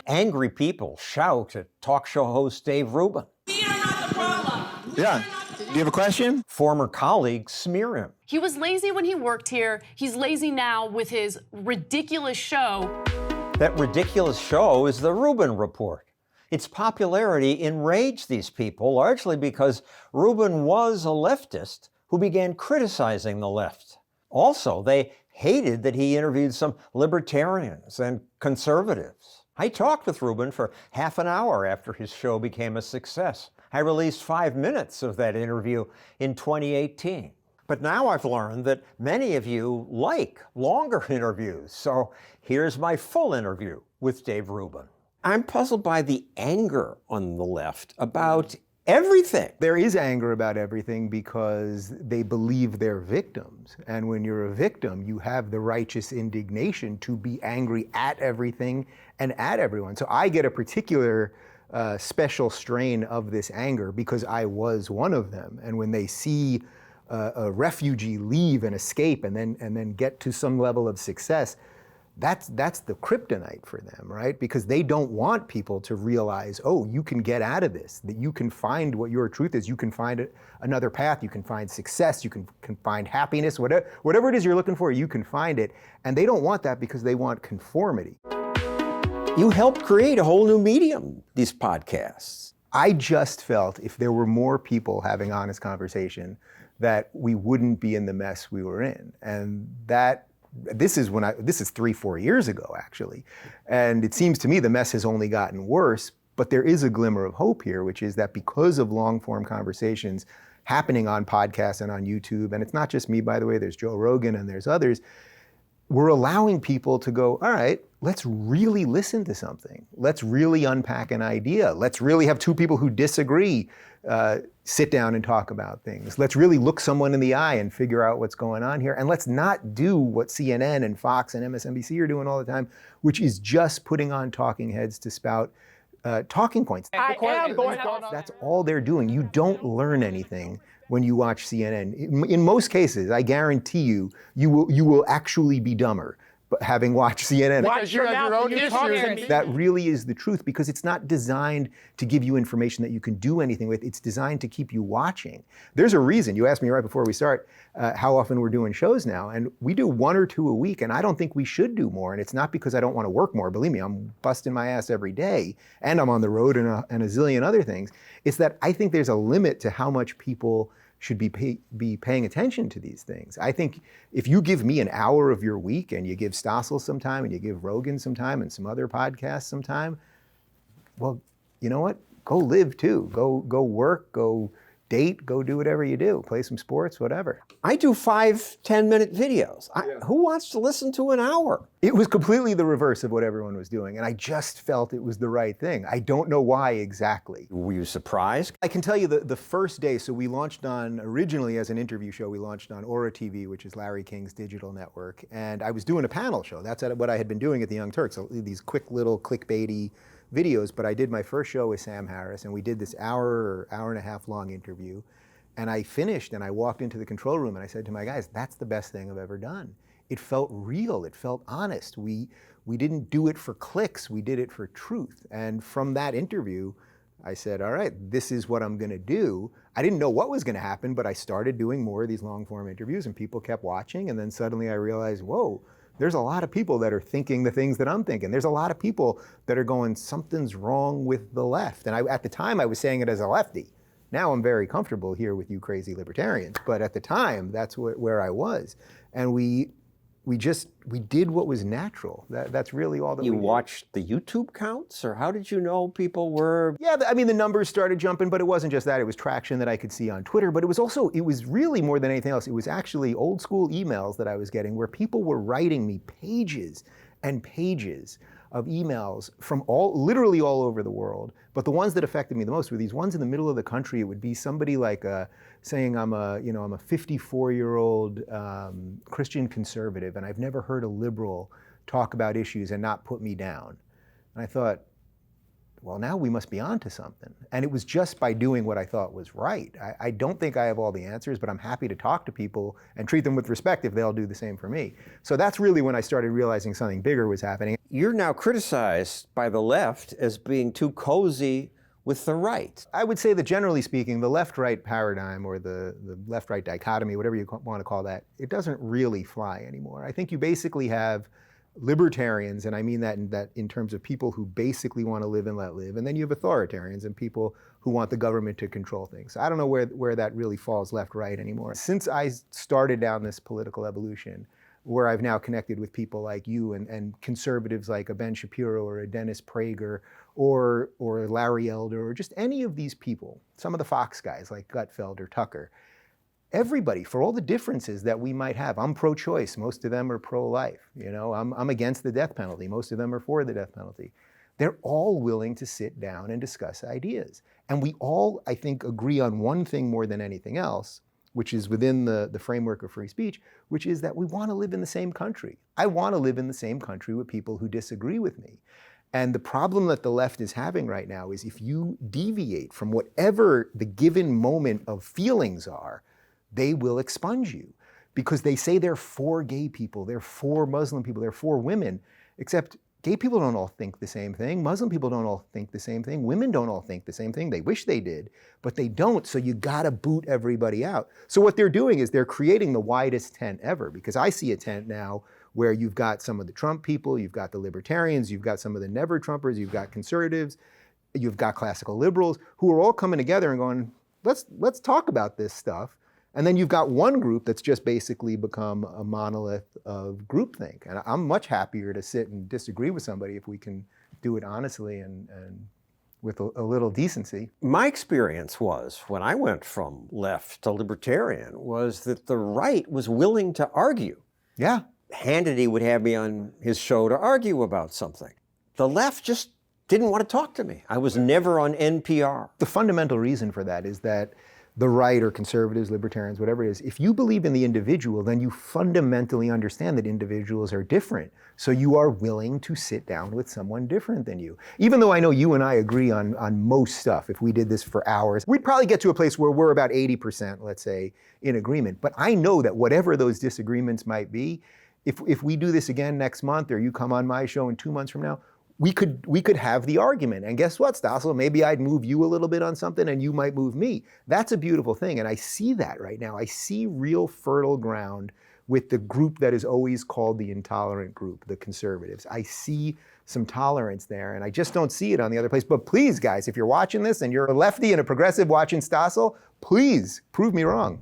Angry people shout at talk show host Dave Rubin. We are not the problem. Yeah. Do you have a question? Former colleagues smear him. He was lazy when he worked here. He's lazy now with his ridiculous show. That ridiculous show is the Rubin Report. Its popularity enraged these people largely because Rubin was a leftist who began criticizing the left. Also, they hated that he interviewed some libertarians and conservatives. I talked with Rubin for half an hour after his show became a success. I released 5 minutes of that interview in 2018. But now I've learned that many of you like longer interviews, so here's my full interview with Dave Rubin. I'm puzzled by the anger on the left about everything. There is anger about everything because they believe they're victims. And when you're a victim, you have the righteous indignation to be angry at everything and at everyone. So I get a particular special strain of this anger because I was one of them. And when they see a refugee leave and escape and then get to some level of success, that's the kryptonite for them, right? Because they don't want people to realize, oh, you can get out of this, that you can find what your truth is, you can find another path, you can find success, you can find happiness, whatever it is you're looking for, you can find it. And they don't want that because they want conformity. You helped create a whole new medium, these podcasts. I just felt if there were more people having honest conversation, that we wouldn't be in the mess we were in. And this is 3-4 years ago, actually. And it seems to me the mess has only gotten worse, but there is a glimmer of hope here, which is that because of long form conversations happening on podcasts and on YouTube, and it's not just me, by the way, there's Joe Rogan and there's others, we're allowing people to go, all right, let's really listen to something. Let's really unpack an idea. Let's really have two people who disagree sit down and talk about things. Let's really look someone in the eye and figure out what's going on here. And let's not do what CNN and Fox and MSNBC are doing all the time, which is just putting on talking heads to spout talking points. That's all they're doing. You don't learn anything when you watch CNN. In most cases, I guarantee you, you will actually be dumber. But having watched CNN, Because you have your own issues. that really is the truth, because it's not designed to give you information that you can do anything with. It's designed to keep you watching. There's a reason. You asked me right before we start how often we're doing shows now, and we do 1 or 2 a week, and I don't think we should do more. And it's not because I don't want to work more. Believe me, I'm busting my ass every day, and I'm on the road and a zillion other things. It's that I think there's a limit to how much people should be paying attention to these things. I think if you give me an hour of your week and you give Stossel some time and you give Rogan some time and some other podcasts some time, well, you know what? Go live too. Go work, go date, go do whatever you do. Play some sports, whatever. I do 5-10-minute videos. Who wants to listen to an hour? It was completely the reverse of what everyone was doing, and I just felt it was the right thing. I don't know why exactly. Were you surprised? I can tell you the first day, so we launched originally as an interview show, we launched on Aura TV, which is Larry King's digital network, and I was doing a panel show. That's what I had been doing at the Young Turks, so these quick little clickbaity videos, but I did my first show with Sam Harris, and we did this hour and a half long interview, and I finished and I walked into the control room and I said to my guys, that's the best thing I've ever done. It felt real, it felt honest. We didn't do it for clicks, we did it for truth. And from that interview, I said, all right, this is what I'm gonna do. I didn't know what was gonna happen, but I started doing more of these long form interviews and people kept watching, and then suddenly I realized, whoa, there's a lot of people that are thinking the things that I'm thinking. There's a lot of people that are going, something's wrong with the left. And at the time, I was saying it as a lefty. Now I'm very comfortable here with you crazy libertarians. But at the time, that's where I was. And we did what was natural. That's really all that we did. You watched the YouTube counts, or how did you know people were? Yeah, I mean, the numbers started jumping, but it wasn't just that. It was traction that I could see on Twitter, but it was really more than anything else. It was actually old school emails that I was getting where people were writing me pages and pages of emails from literally all over the world. But the ones that affected me the most were these ones in the middle of the country. It would be somebody like saying I'm a 54-year-old Christian conservative, and I've never heard a liberal talk about issues and not put me down. And I thought, well, now we must be onto something. And it was just by doing what I thought was right. I don't think I have all the answers, but I'm happy to talk to people and treat them with respect if they'll do the same for me. So that's really when I started realizing something bigger was happening. You're now criticized by the left as being too cozy with the right. I would say that generally speaking, the left-right paradigm or the left-right dichotomy, whatever you want to call that, it doesn't really fly anymore. I think you basically have libertarians, and I mean that in terms of people who basically want to live and let live, and then you have authoritarians and people who want the government to control things. I don't know where that really falls left-right anymore. Since I started down this political evolution, where I've now connected with people like you and conservatives like a Ben Shapiro or a Dennis Prager or Larry Elder or just any of these people, some of the Fox guys like Gutfeld or Tucker, everybody, for all the differences that we might have, I'm pro-choice, most of them are pro-life. You know, I'm against the death penalty, most of them are for the death penalty. They're all willing to sit down and discuss ideas. And we all, I think, agree on one thing more than anything else, which is within the framework of free speech, which is that we want to live in the same country. I want to live in the same country with people who disagree with me. And the problem that the left is having right now is if you deviate from whatever the given moment of feelings are, they will expunge you because they say they're for gay people, they're for Muslim people, they're for women, except gay people don't all think the same thing. Muslim people don't all think the same thing. Women don't all think the same thing. They wish they did, but they don't, so you gotta boot everybody out. So what they're doing is they're creating the widest tent ever, because I see a tent now where you've got some of the Trump people, you've got the libertarians, you've got some of the never Trumpers, you've got conservatives, you've got classical liberals, who are all coming together and going, let's talk about this stuff. And then you've got one group that's just basically become a monolith of groupthink. And I'm much happier to sit and disagree with somebody if we can do it honestly and with a little decency. My experience was, when I went from left to libertarian, was that the right was willing to argue. Yeah. Hannity would have me on his show to argue about something. The left just didn't want to talk to me. I was never on NPR. The fundamental reason for that is that the right or conservatives, libertarians, whatever it is, if you believe in the individual, then you fundamentally understand that individuals are different. So you are willing to sit down with someone different than you. Even though I know you and I agree on most stuff, if we did this for hours, we'd probably get to a place where we're about 80%, let's say, in agreement. But I know that whatever those disagreements might be, if we do this again next month, or you come on my show in 2 months from now, we could have the argument. And guess what, Stossel? Maybe I'd move you a little bit on something and you might move me. That's a beautiful thing. And I see that right now. I see real fertile ground with the group that is always called the intolerant group, the conservatives. I see some tolerance there, and I just don't see it on the other place. But please, guys, if you're watching this and you're a lefty and a progressive watching Stossel, please prove me wrong.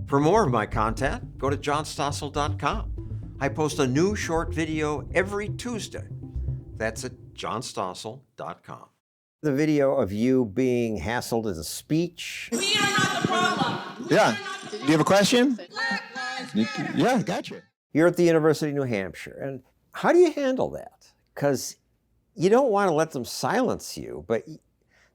For more of my content, go to johnstossel.com. I post a new short video every Tuesday. That's at johnstossel.com. The video of you being hassled as a speech. We are not the problem. Yeah. Do you have a question? Yeah, gotcha. You're at the University of New Hampshire. And how do you handle that? Because you don't want to let them silence you, but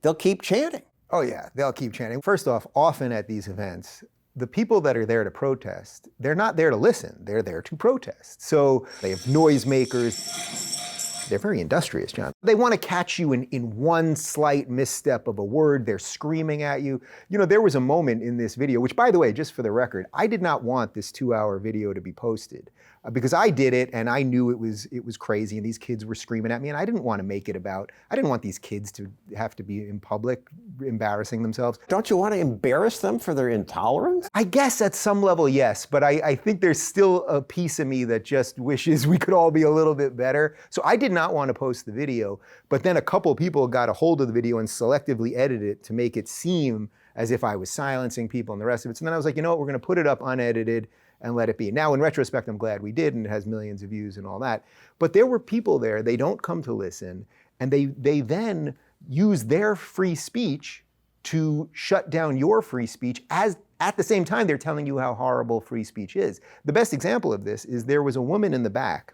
they'll keep chanting. Oh yeah, they'll keep chanting. First off, often at these events, the people that are there to protest, they're not there to listen, they're there to protest. So they have noisemakers. They're very industrious, John. They want to catch you in one slight misstep of a word. They're screaming at you. You know, there was a moment in this video, which, by the way, just for the record, I did not want this 2-hour video to be posted because I did it and I knew it was crazy and these kids were screaming at me and I didn't want to make it about, I didn't want these kids to have to be in public embarrassing themselves. Don't you want to embarrass them for their intolerance? I guess at some level, yes, but I think there's still a piece of me that just wishes we could all be a little bit better. So I did not want to post the video, but then a couple people got a hold of the video and selectively edited it to make it seem as if I was silencing people and the rest of it. So then I was like, you know what, we're going to put it up unedited and let it be. Now, in retrospect, I'm glad we did, and it has millions of views and all that. But there were people there, they don't come to listen, and they then use their free speech to shut down your free speech as at the same time they're telling you how horrible free speech is. The best example of this is there was a woman in the back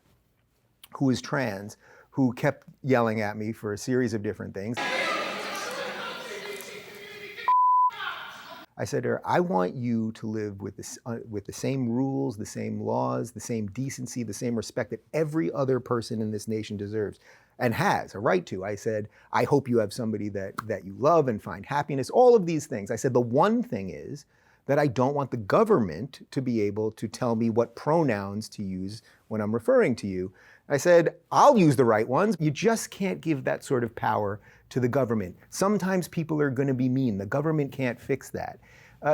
who is trans who kept yelling at me for a series of different things. I said to her, I want you to live with the same rules, the same laws, the same decency, the same respect that every other person in this nation deserves. and has a right to. I said, I hope you have somebody that you love and find happiness, all of these things. I said, the one thing is that I don't want the government to be able to tell me what pronouns to use when I'm referring to you. I said, I'll use the right ones. You just can't give that sort of power to the government. Sometimes people are going to be mean. The government can't fix that.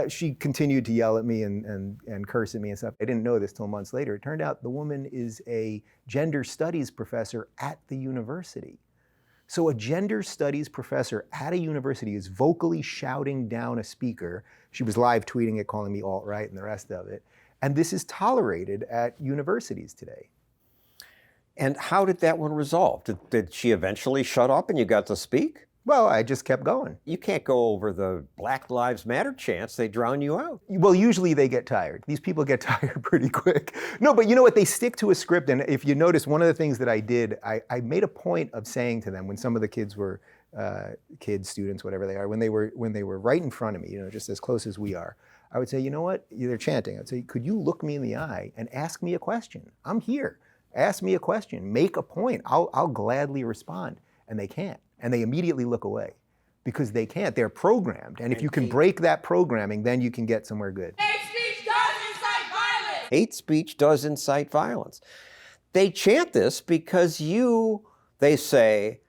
She continued to yell at me and curse at me and stuff. I didn't know this till months later. It turned out the woman is a gender studies professor at the university. So a gender studies professor at a university is vocally shouting down a speaker. She was live tweeting it, calling me AltRight and the rest of it. And this is tolerated at universities today. And how did that one resolve? Did she eventually shut up and you got to speak? Well, I just kept going. You can't go over the Black Lives Matter chants. They drown you out. Well, usually they get tired. These people get tired pretty quick. No, but you know what? They stick to a script. And if you notice, one of the things that I did, I made a point of saying to them when some of the kids were, students, whatever they are, when they were right in front of me, just as close as we are, I would say, you know what? They're chanting. I'd say, could you look me in the eye and ask me a question? I'm here. Ask me a question. Make a point. I'll gladly respond. And they can't. And they immediately look away because they can't. They're programmed. And if you can break that programming, then you can get somewhere good. Hate speech does incite violence. Hate speech does incite violence. They chant this because they say,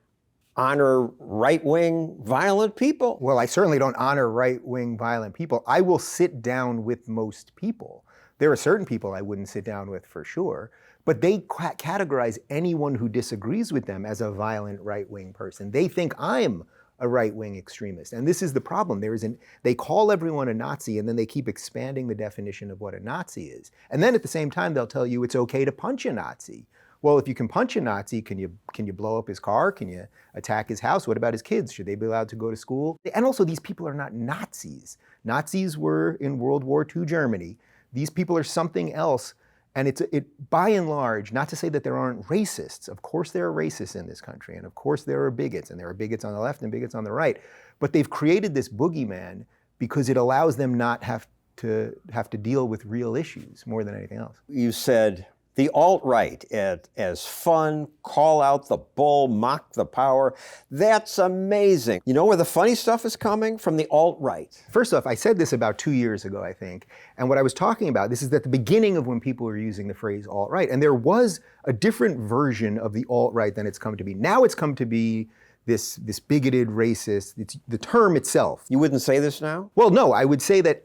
honor right-wing violent people. Well, I certainly don't honor right-wing violent people. I will sit down with most people. There are certain people I wouldn't sit down with for sure. But they categorize anyone who disagrees with them as a violent right-wing person. They think I'm a right-wing extremist. And this is the problem. They call everyone a Nazi and then they keep expanding the definition of what a Nazi is. And then at the same time, they'll tell you it's okay to punch a Nazi. Well, if you can punch a Nazi, can you blow up his car? Can you attack his house? What about his kids? Should they be allowed to go to school? And also, these people are not Nazis. Nazis were in World War II Germany. These people are something else. And by and large, not to say that there aren't racists. Of course there are racists in this country, and of course there are bigots, and there are bigots on the left and bigots on the right. But they've created this boogeyman because it allows them not have to deal with real issues more than anything else. You said the alt-right as fun, call out the bull, mock the power. That's amazing. You know where the funny stuff is coming? From the alt-right. First off, I said this about 2 years ago, I think. And what I was talking about, this is at the beginning of when people were using the phrase alt-right. And there was a different version of the alt-right than it's come to be. Now it's come to be this bigoted racist, it's the term itself. You wouldn't say this now? Well, no, I would say that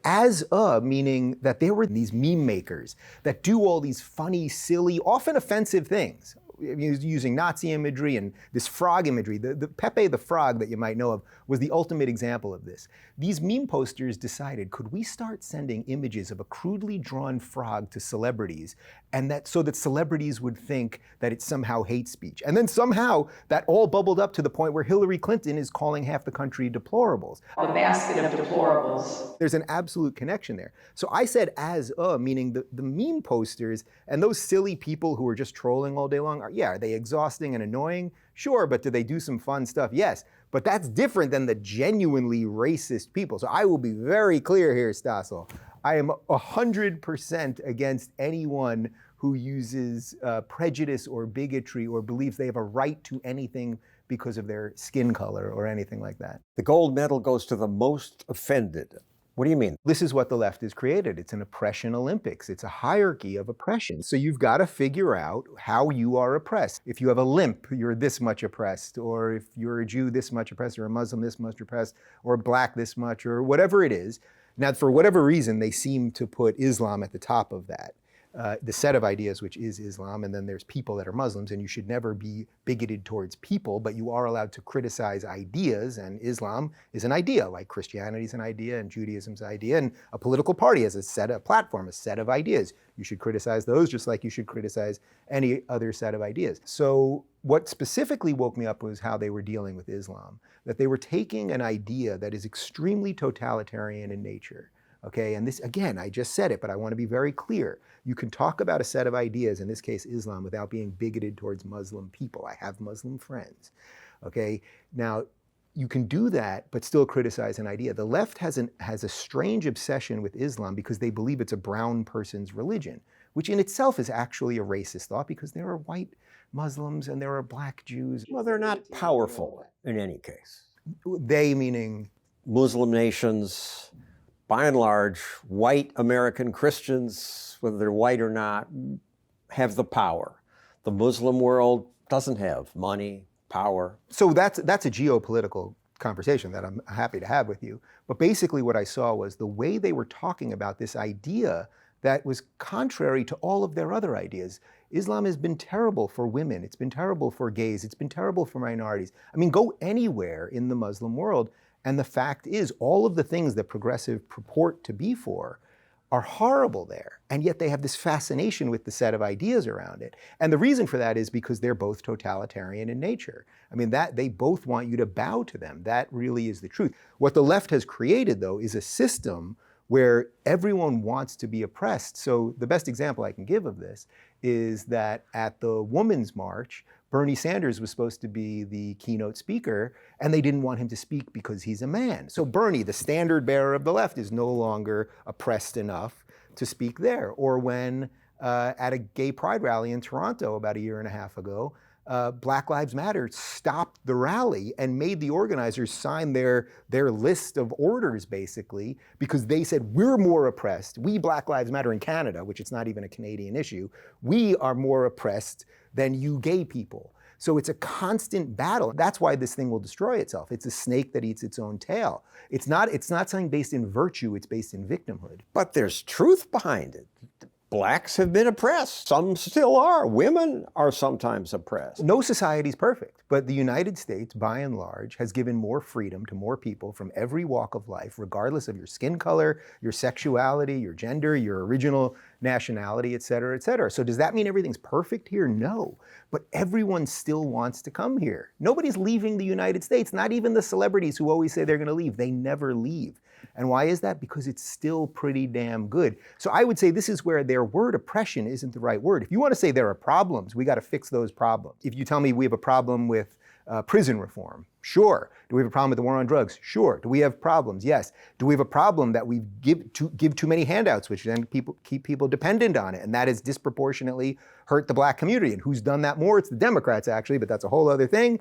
meaning that there were these meme makers that do all these funny, silly, often offensive things. Using Nazi imagery and this frog imagery. The Pepe the Frog that you might know of was the ultimate example of this. These meme posters decided, could we start sending images of a crudely drawn frog to celebrities, and so that celebrities would think that it's somehow hate speech? And then somehow that all bubbled up to the point where Hillary Clinton is calling half the country deplorables. The basket of deplorables. There's an absolute connection there. So I said meaning the meme posters and those silly people who are just trolling all day long. Are they exhausting and annoying? Sure, but do they do some fun stuff? Yes, but that's different than the genuinely racist people. So I will be very clear here, Stossel. I am 100% against anyone who uses prejudice or bigotry or believes they have a right to anything because of their skin color or anything like that. The gold medal goes to the most offended. What do you mean? This is what the left has created. It's an oppression Olympics. It's a hierarchy of oppression. So you've got to figure out how you are oppressed. If you have a limp, you're this much oppressed, or if you're a Jew, this much oppressed, or a Muslim, this much oppressed, or black, this much, or whatever it is. Now, for whatever reason, they seem to put Islam at the top of that. The set of ideas, which is Islam, and then there's people that are Muslims, and you should never be bigoted towards people, but you are allowed to criticize ideas, and Islam is an idea, like Christianity is an idea, and Judaism's an idea, and a political party has a platform, a set of ideas. You should criticize those just like you should criticize any other set of ideas. So what specifically woke me up was how they were dealing with Islam, that they were taking an idea that is extremely totalitarian in nature. Okay, and this, again, I just said it, but I want to be very clear. You can talk about a set of ideas, in this case Islam, without being bigoted towards Muslim people. I have Muslim friends. Okay, now you can do that, but still criticize an idea. The left has a strange obsession with Islam because they believe it's a brown person's religion, which in itself is actually a racist thought because there are white Muslims and there are black Jews. Well, they're not powerful in any case. They meaning? Muslim nations, by and large, white American Christians, whether they're white or not, have the power. The Muslim world doesn't have money, power. So that's a geopolitical conversation that I'm happy to have with you. But basically what I saw was the way they were talking about this idea that was contrary to all of their other ideas. Islam has been terrible for women. It's been terrible for gays. It's been terrible for minorities. I mean, go anywhere in the Muslim world, and the fact is all of the things that progressive purport to be for are horrible there. And yet they have this fascination with the set of ideas around it. And the reason for that is because they're both totalitarian in nature. I mean, that they both want you to bow to them. That really is the truth. What the left has created, though, is a system where everyone wants to be oppressed. So the best example I can give of this is that at the Women's March, Bernie Sanders was supposed to be the keynote speaker, and they didn't want him to speak because he's a man. So Bernie, the standard bearer of the left, is no longer oppressed enough to speak there. Or when at a gay pride rally in Toronto about a year and a half ago, Black Lives Matter stopped the rally and made the organizers sign their list of orders, basically, because they said, we're more oppressed. We, Black Lives Matter in Canada, which it's not even a Canadian issue, we are more oppressed than you gay people. So it's a constant battle. That's why this thing will destroy itself. It's a snake that eats its own tail. It's not something based in virtue, it's based in victimhood. But there's truth behind it. Blacks have been oppressed. Some still are. Women are sometimes oppressed. No society is perfect, but the United States, by and large, has given more freedom to more people from every walk of life, regardless of your skin color, your sexuality, your gender, your original nationality, et cetera, et cetera. So does that mean everything's perfect here? No. But everyone still wants to come here. Nobody's leaving the United States, not even the celebrities who always say they're going to leave. They never leave. And why is that? Because it's still pretty damn good. So I would say this is where their word oppression isn't the right word. If you want to say there are problems, we got to fix those problems. If you tell me we have a problem with prison reform, sure. Do we have a problem with the war on drugs? Sure. Do we have problems? Yes. Do we have a problem that we give too many handouts, which then keep people dependent on it, and that has disproportionately hurt the black community? And who's done that more? It's the Democrats, actually, but that's a whole other thing.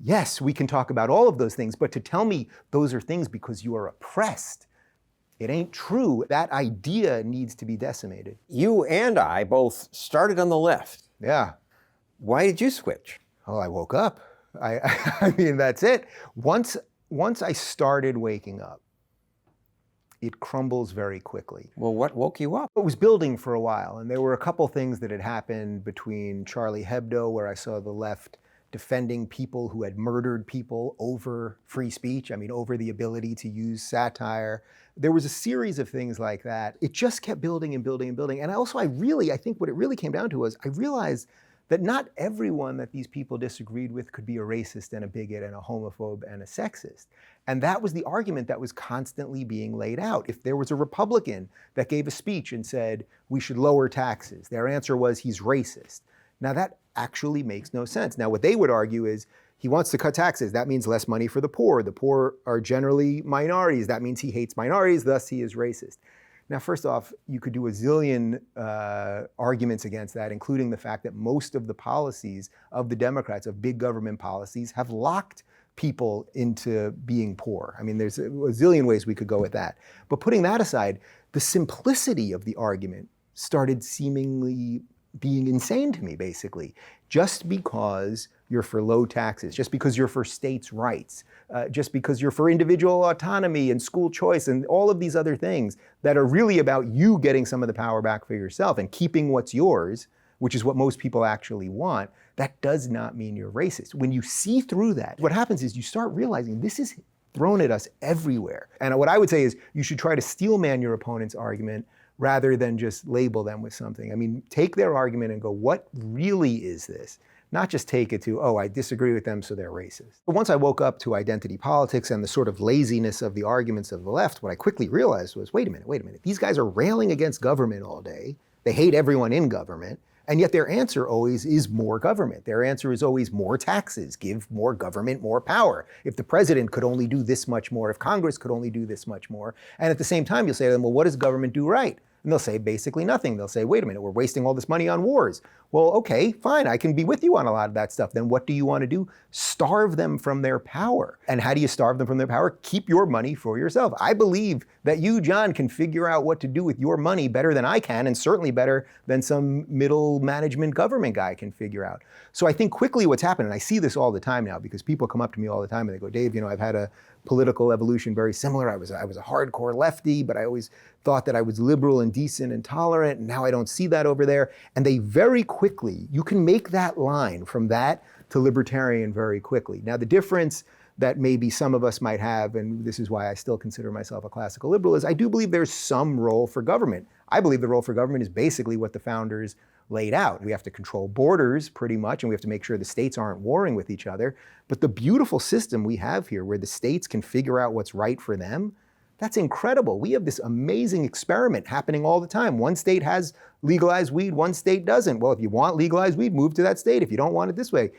Yes, we can talk about all of those things, but to tell me those are things because you are oppressed, it ain't true. That idea needs to be decimated. You and I both started on the left. Yeah. Why did you switch? Oh, I woke up. I mean, that's it. Once I started waking up, it crumbles very quickly. Well, what woke you up? It was building for a while, and there were a couple things that had happened between Charlie Hebdo, where I saw the left defending people who had murdered people over free speech, over the ability to use satire. There was a series of things like that. It just kept building and building and building. And also, I think what it really came down to was I realized that not everyone that these people disagreed with could be a racist and a bigot and a homophobe and a sexist. And that was the argument that was constantly being laid out. If there was a Republican that gave a speech and said, we should lower taxes, their answer was, he's racist. Now that actually makes no sense. Now what they would argue is, he wants to cut taxes. That means less money for the poor. The poor are generally minorities. That means he hates minorities, thus he is racist. Now, first off, you could do a zillion arguments against that, including the fact that most of the policies of the Democrats, of big government policies, have locked people into being poor. There's a zillion ways we could go with that. But putting that aside, the simplicity of the argument started seemingly being insane to me, basically. Just because you're for low taxes, just because you're for states' rights, just because you're for individual autonomy and school choice and all of these other things that are really about you getting some of the power back for yourself and keeping what's yours, which is what most people actually want, that does not mean you're racist. When you see through that, what happens is you start realizing this is thrown at us everywhere. And what I would say is you should try to steelman your opponent's argument rather than just label them with something. Take their argument and go, what really is this? Not just take it to, oh, I disagree with them, so they're racist. But once I woke up to identity politics and the sort of laziness of the arguments of the left, what I quickly realized was, wait a minute. These guys are railing against government all day. They hate everyone in government. And yet their answer always is more government. Their answer is always more taxes, give more government more power. If the president could only do this much more, if Congress could only do this much more. And at the same time, you'll say to them, well, what does government do right? And they'll say basically nothing. They'll say, wait a minute, we're wasting all this money on wars. Well, okay, fine, I can be with you on a lot of that stuff. Then what do you want to do? Starve them from their power. And how do you starve them from their power? Keep your money for yourself. I believe that you, John, can figure out what to do with your money better than I can, and certainly better than some middle management government guy can figure out. So I think quickly what's happened, and I see this all the time now because people come up to me all the time and they go, Dave, I've had a political evolution very similar. I was a hardcore lefty, but I always thought that I was liberal and decent and tolerant, and now I don't see that over there. And they very quickly, you can make that line from that to libertarian very quickly. Now the difference that maybe some of us might have, and this is why I still consider myself a classical liberal, is I do believe there's some role for government. I believe the role for government is basically what the founders laid out. We have to control borders pretty much, and we have to make sure the states aren't warring with each other. But the beautiful system we have here where the states can figure out what's right for them, that's incredible. We have this amazing experiment happening all the time. One state has legalized weed, one state doesn't. Well, if you want legalized weed, move to that state. If you don't want it this way,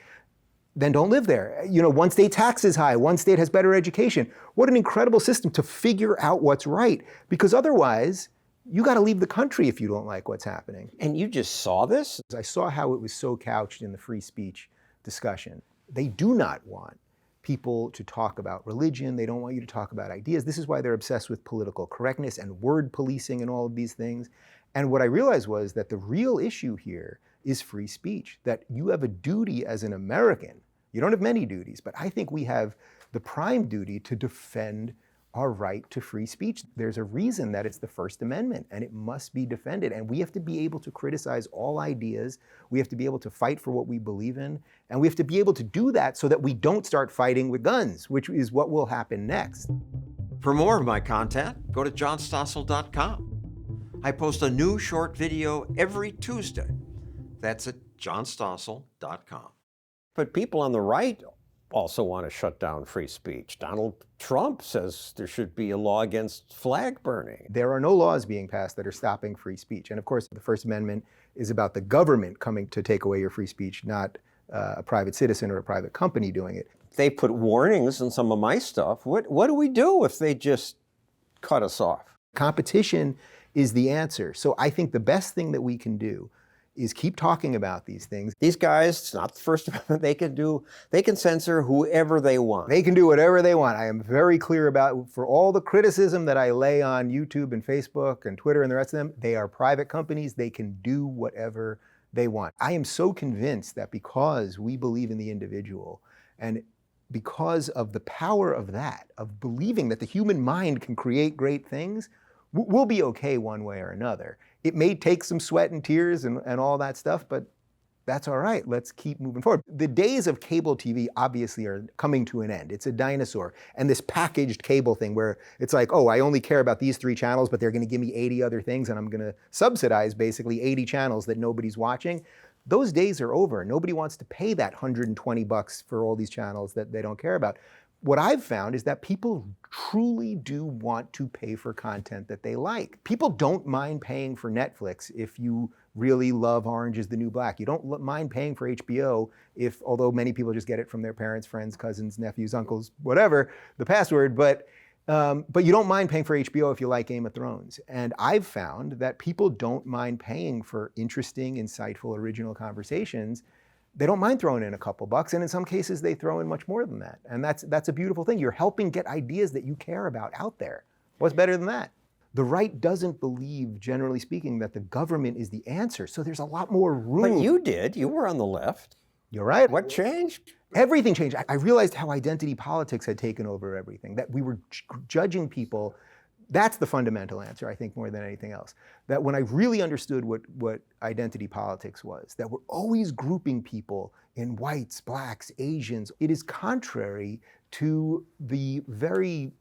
then don't live there. One state tax is high, one state has better education. What an incredible system to figure out what's right, because otherwise, you got to leave the country if you don't like what's happening. And you just saw this? I saw how it was so couched in the free speech discussion. They do not want people to talk about religion. They don't want you to talk about ideas. This is why they're obsessed with political correctness and word policing and all of these things. And what I realized was that the real issue here is free speech, that you have a duty as an American. You don't have many duties, but I think we have the prime duty to defend our right to free speech. There's a reason that it's the First Amendment, and it must be defended. And we have to be able to criticize all ideas. We have to be able to fight for what we believe in. And we have to be able to do that so that we don't start fighting with guns, which is what will happen next. For more of my content, go to johnstossel.com. I post a new short video every Tuesday. That's at johnstossel.com. But people on the right also want to shut down free speech. Donald Trump says there should be a law against flag burning. There are no laws being passed that are stopping free speech. And of course, the First Amendment is about the government coming to take away your free speech, not a private citizen or a private company doing it. They put warnings on some of my stuff. What do we do if they just cut us off? Competition is the answer. So I think the best thing that we can do is keep talking about these things. These guys, it's not the First Amendment, they can censor whoever they want. They can do whatever they want. I am very clear about, for all the criticism that I lay on YouTube and Facebook and Twitter and the rest of them, they are private companies. They can do whatever they want. I am so convinced that because we believe in the individual, and because of the power of that, of believing that the human mind can create great things, we'll be okay one way or another. It may take some sweat and tears and all that stuff, but that's all right. Let's keep moving forward. The days of cable TV obviously are coming to an end. It's a dinosaur. And this packaged cable thing where it's like, oh, I only care about these 3 channels, but they're going to give me 80 other things, and I'm going to subsidize basically 80 channels that nobody's watching. Those days are over. Nobody wants to pay that $120 for all these channels that they don't care about. What I've found is that people truly do want to pay for content that they like. People don't mind paying for Netflix if you really love Orange is the New Black. You don't mind paying for HBO if, although many people just get it from their parents, friends, cousins, nephews, uncles, whatever, the password, but you don't mind paying for HBO if you like Game of Thrones. And I've found that people don't mind paying for interesting, insightful, original conversations. They don't mind throwing in a couple bucks, and in some cases they throw in much more than that. And that's a beautiful thing. You're helping get ideas that you care about out there. What's better than that? The right doesn't believe, generally speaking, that the government is the answer. So there's a lot more room. But you did. You were on the left. You're right. What changed? Everything changed. I realized how identity politics had taken over everything, that we were judging people. That's the fundamental answer, I think, more than anything else. That when I really understood what identity politics was, that we're always grouping people in whites, blacks, Asians, it is contrary to the very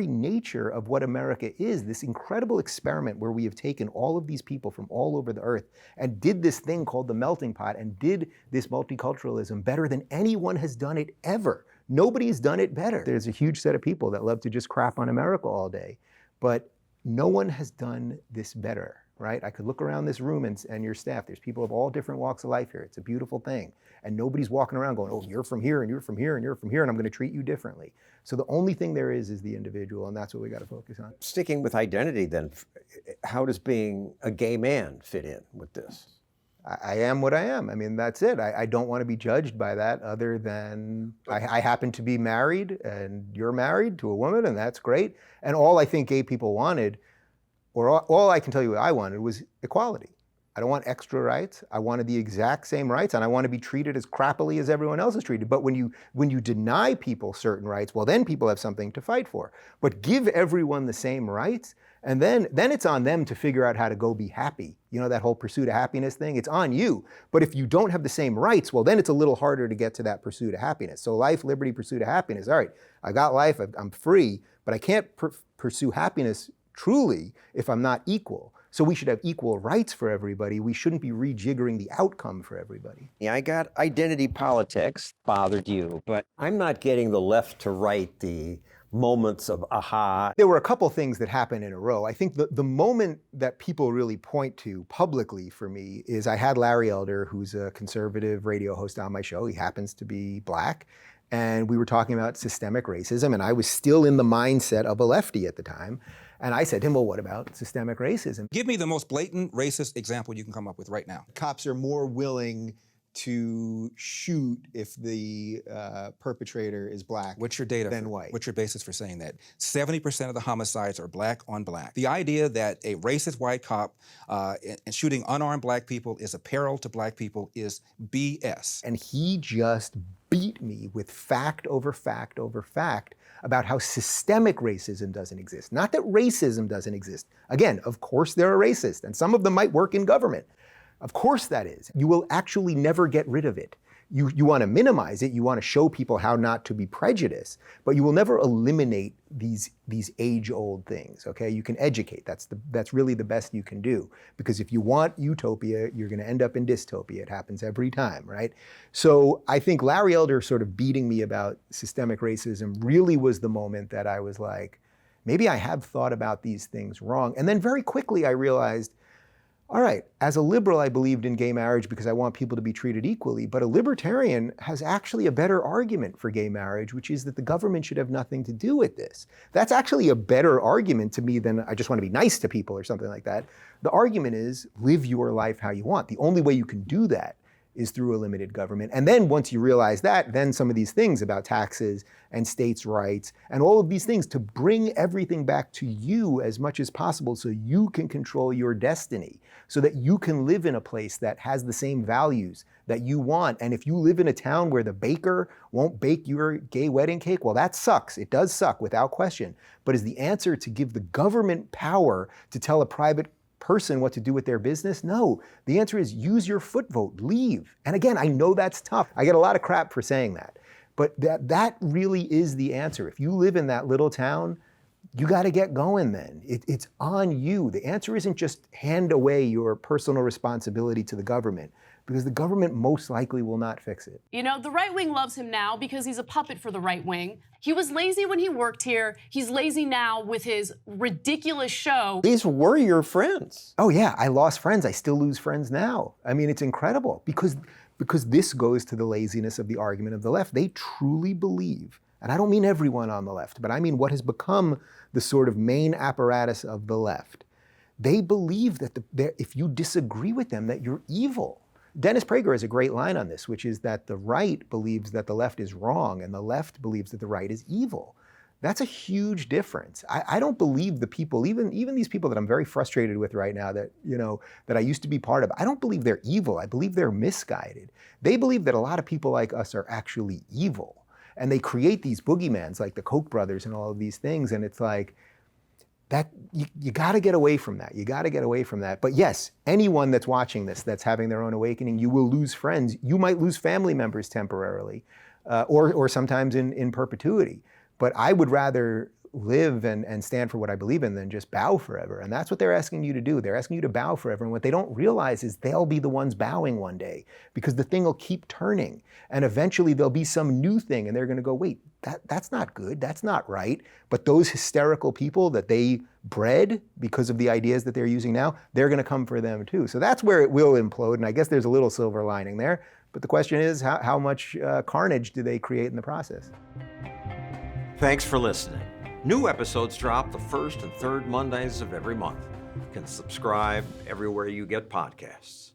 nature of what America is, this incredible experiment where we have taken all of these people from all over the earth and did this thing called the melting pot and did this multiculturalism better than anyone has done it ever. Nobody's done it better. There's a huge set of people that love to just crap on America all day, but no one has done this better, right? I could look around this room and your staff. There's people of all different walks of life here. It's a beautiful thing. And nobody's walking around going, oh, you're from here, and you're from here, and you're from here, and I'm going to treat you differently. So the only thing there is the individual, and that's what we got to focus on. Sticking with identity then, how does being a gay man fit in with this? I am what I am. I mean, that's it. I don't want to be judged by that other than I happen to be married and you're married to a woman, and that's great. And all I think gay people wanted, or all I can tell you what I wanted, was equality. I don't want extra rights. I wanted the exact same rights, and I want to be treated as crappily as everyone else is treated. But when you deny people certain rights, well, then people have something to fight for. But give everyone the same rights, and then it's on them to figure out how to go be happy. You know, that whole pursuit of happiness thing, it's on you. But if you don't have the same rights, well, then it's a little harder to get to that pursuit of happiness. So life, liberty, pursuit of happiness. All right, I got life, I'm free, but I can't pursue happiness truly if I'm not equal. So we should have equal rights for everybody. We shouldn't be rejiggering the outcome for everybody. Yeah, I got identity politics bothered you, but I'm not getting the left to right the moments of aha. There were a couple things that happened in a row. I think the moment that people really point to publicly for me is I had Larry Elder, who's a conservative radio host on my show. He happens to be black. And we were talking about systemic racism, and I was still in the mindset of a lefty at the time. And I said to him, well, what about systemic racism? Give me the most blatant racist example you can come up with right now. Cops are more willing to shoot if the perpetrator is black What's your data than white. What's your basis for saying that? 70% of the homicides are black on black. The idea that a racist white cop and shooting unarmed black people is a peril to black people is BS. And he just beat me with fact over fact over fact about how systemic racism doesn't exist. Not that racism doesn't exist. Again, of course there are racists, and some of them might work in government. Of course that is. You will actually never get rid of it. You want to minimize it, you want to show people how not to be prejudiced, but you will never eliminate these age-old things, okay? You can educate, that's really the best you can do. Because if you want utopia, you're gonna end up in dystopia. It happens every time, right? So I think Larry Elder sort of beating me about systemic racism really was the moment that I was like, maybe I have thought about these things wrong. And then very quickly I realized, all right, as a liberal, I believed in gay marriage because I want people to be treated equally, but a libertarian has actually a better argument for gay marriage, which is that the government should have nothing to do with this. That's actually a better argument to me than I just want to be nice to people or something like that. The argument is live your life how you want. The only way you can do that is through a limited government. And then once you realize that, then some of these things about taxes and states' rights and all of these things to bring everything back to you as much as possible so you can control your destiny, so that you can live in a place that has the same values that you want. And if you live in a town where the baker won't bake your gay wedding cake, well, that sucks. It does suck without question. But is the answer to give the government power to tell a private person what to do with their business? No, the answer is use your foot vote, leave. And again, I know that's tough. I get a lot of crap for saying that, but that really is the answer. If you live in that little town, you got to get going then. It's on you. The answer isn't just hand away your personal responsibility to the government, because the government most likely will not fix it. You know, the right wing loves him now because he's a puppet for the right wing. He was lazy when he worked here. He's lazy now with his ridiculous show. These were your friends. Oh yeah, I lost friends. I still lose friends now. I mean, it's incredible because this goes to the laziness of the argument of the left. They truly believe, and I don't mean everyone on the left, but I mean what has become the sort of main apparatus of the left. They believe that if you disagree with them, that you're evil. Dennis Prager has a great line on this, which is that the right believes that the left is wrong and the left believes that the right is evil. That's a huge difference. I don't believe the people, even these people that I'm very frustrated with right now that I used to be part of, I don't believe they're evil. I believe they're misguided. They believe that a lot of people like us are actually evil. And they create these boogeymans like the Koch brothers and all of these things. And it's like, that you got to get away from that. You got to get away from that. But yes, anyone that's watching this, that's having their own awakening, you will lose friends. You might lose family members temporarily, or sometimes in perpetuity. But I would rather live and stand for what I believe in than just bow forever. And that's what they're asking you to do. They're asking you to bow forever. And what they don't realize is they'll be the ones bowing one day, because the thing will keep turning. And eventually there'll be some new thing and they're going to go, wait, that's not good. That's not right. But those hysterical people that they bred because of the ideas that they're using now, they're going to come for them too. So that's where it will implode. And I guess there's a little silver lining there. But the question is, how much carnage do they create in the process? Thanks for listening. New episodes drop the first and third Mondays of every month. You can subscribe everywhere you get podcasts.